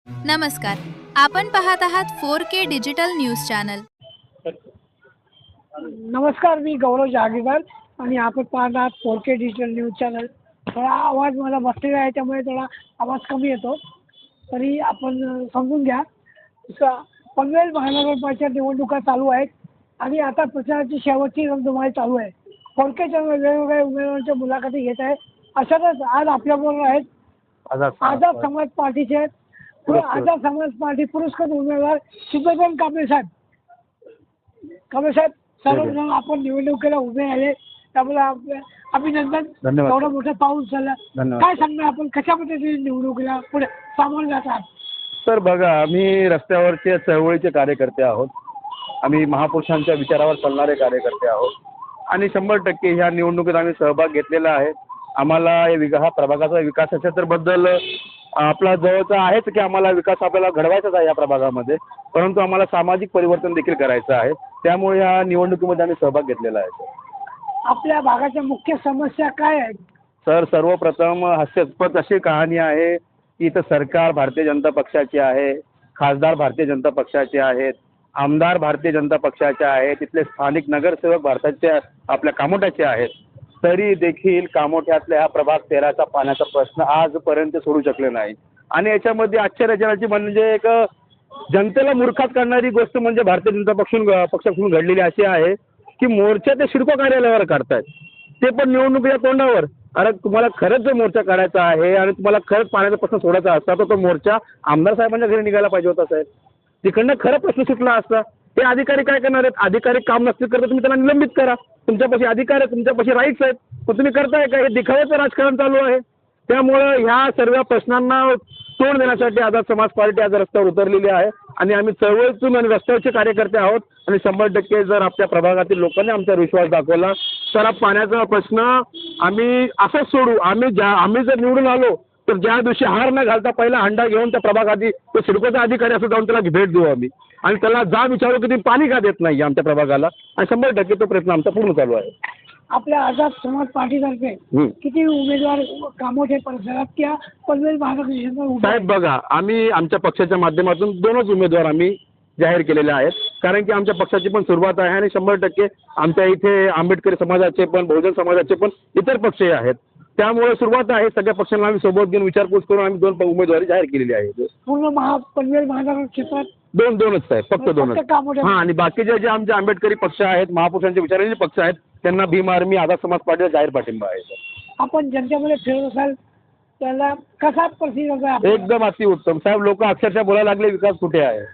नमस्कार. आपण पाहत आहात 4K डिजिटल न्यूज चॅनल. नमस्कार, मी गौरव जहागीरदार आणि आपण पाहत आहात 4K डिजिटल न्यूज चॅनल. थोडा आवाज मला बसलेला आहे, त्यामुळे थोडा आवाज कमी येतो, तरी आपण समजून घ्या. पनवेल महानगरपालिका निवडणुका चालू आहेत आणि आता प्रचाराची शेवटची रणधुमाळी चालू आहे. 4K चॅनल वेगवेगळ्या उमेदवारांच्या मुलाखती घेत आहे. अशातच आज आपल्याबरोबर आहेत आझाद समाज पार्टीचे आझाद समाज पार्टी पुरस्कृत उमेदवार सुदर्शन कांबळे साहेब. सर्वप्रथम आपण निवडणुकीला उभे आले, त्यामुळे आपलं अभिनंदन. एवढा मोठा पाऊस झाला, काय सांगणार आपण, कशा पद्धतीने निवडणुकीला पुढे सामोरे जातात? सर बघा, आम्ही रस्त्यावरचे चळवळीचे कार्यकर्ते आहोत. आम्ही महापुरुषांच्या विचारावर चालणारे कार्यकर्ते आहोत आणि 100% ह्या निवडणुकीत आम्ही सहभाग घेतलेला आहे. आम्हाला हा प्रभागाचा विकासाच्या तर बद्दल आपला जवळचा आहेच की आम्हाला विकास आपल्याला घडवायचाच आहे या प्रभागामध्ये, परंतु आम्हाला सामाजिक परिवर्तन देखील करायचं आहे. त्यामुळे या निवडणुकीमध्ये आम्ही सहभाग घेतलेला आहे. सर, आपल्या भागाच्या मुख्य समस्या काय आहेत? सर सर्वप्रथम हास्यास्पद अशी कहाणी आहे की इथं सरकार भारतीय जनता पक्षाची आहे, खासदार भारतीय जनता पक्षाचे आहेत, आमदार भारतीय जनता पक्षाचे आहेत, तिथले स्थानिक नगरसेवक भारताच्या आपल्या कामोठ्याचे आहेत. तरी देखील कामोठ्यातल्या हा प्रभाग 13चा पाण्याचा प्रश्न आजपर्यंत सोडू शकले नाही. आणि याच्यामध्ये आश्चर्यजनाची म्हणजे एक जनतेला मूर्खात करणारी गोष्ट म्हणजे भारतीय जनता पक्षाकडून घडलेली अशी आहे की मोर्चा ते सिडको कार्यालयावर काढतायत, ते पण निवडणुकीच्या तोंडावर. अरे तुम्हाला खरंच जो मोर्चा काढायचा आहे आणि तुम्हाला खरंच पाण्याचा प्रश्न सोडायचा असता तर तो मोर्चा आमदार साहेबांच्या घरी निघायला पाहिजे होता साहेब. तिकडनं खरं प्रश्न सुटला असता. ते अधिकारी काय करणार आहेत? अधिकारी काम नसतील करता तुम्ही त्यांना निलंबित करा. तुमच्यापाशी अधिकार आहे, तुमच्यापाशी राईट्स आहेत, पण तुम्ही करताय का? हे दिखाव्याचं राजकारण चालू आहे. त्यामुळं ह्या सर्व प्रश्नांना तोंड देण्यासाठी आझाद समाज पार्टी आज रस्त्यावर उतरलेली आहे आणि आम्ही चळवळीतून आणि रस्त्यावरचे कार्यकर्ते आहोत. आणि 100% जर आपल्या प्रभागातील लोकांनी आमच्यावर विश्वास दाखवला तर पाण्याचा प्रश्न आम्ही असंच सोडू. आम्ही जर निवडून आलो तर ज्या दिवशी हार न घालता पहिला हंडा घेऊन त्या प्रभागात तो सिडकोचा अधिकारी असं जाऊन त्याला भेट देऊ आम्ही आणि त्याला जा विचारू की तुम्ही पाणी का देत नाही आमच्या प्रभागाला. आणि 100% तो प्रयत्न आमचा पूर्ण चालू आहे. आपल्या आझाद समाज पार्टीतर्फे किती उमेदवार कामोठे परिसरात किंवा पनवेल महानगरपालिकेत? साहेब बघा, आम्ही आमच्या पक्षाच्या माध्यमातून 2च उमेदवार आम्ही जाहीर केलेले आहेत, कारण की आमच्या पक्षाची पण सुरुवात आहे आणि 100% आमच्या इथे आंबेडकरी समाजाचे पण बहुजन समाजाचे पण इतर पक्षही आहेत. त्यामुळे सुरुवात आहे. सगळ्या पक्षांना आम्ही सोबत घेऊन विचारपूस करून आम्ही 2 उमेदवारी जाहीर केलेली आहे. पूर्ण पनवेल महानगर क्षेत्रात 2च साहेब, फक्त 2च. हां, आणि बाकीचे जे आमचे आंबेडकरी पक्ष आहेत, महापुरुषांच्या विचारांचे पक्ष आहेत, त्यांना भीम आर्मी आझाद समाज पार्टीला जाहीर पाठिंबा आहे. आपण जनतेमध्ये फिरत असाल त्याला कसा प्रतिसाद आहे? एकदम अतिउत्तम साहेब. लोक अक्षरशः बोलायला लागले विकास कुठे आहे,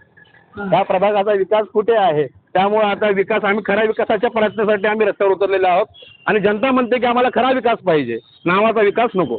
ह्या प्रभागाचा विकास कुठे आहे. त्यामुळे आता विकास आम्ही खऱ्या विकासाच्या प्रयत्नासाठी आम्ही रस्त्यावर उतरलेले आहोत आणि जनता म्हणते की आम्हाला खरा विकास पाहिजे, नावाचा विकास नको.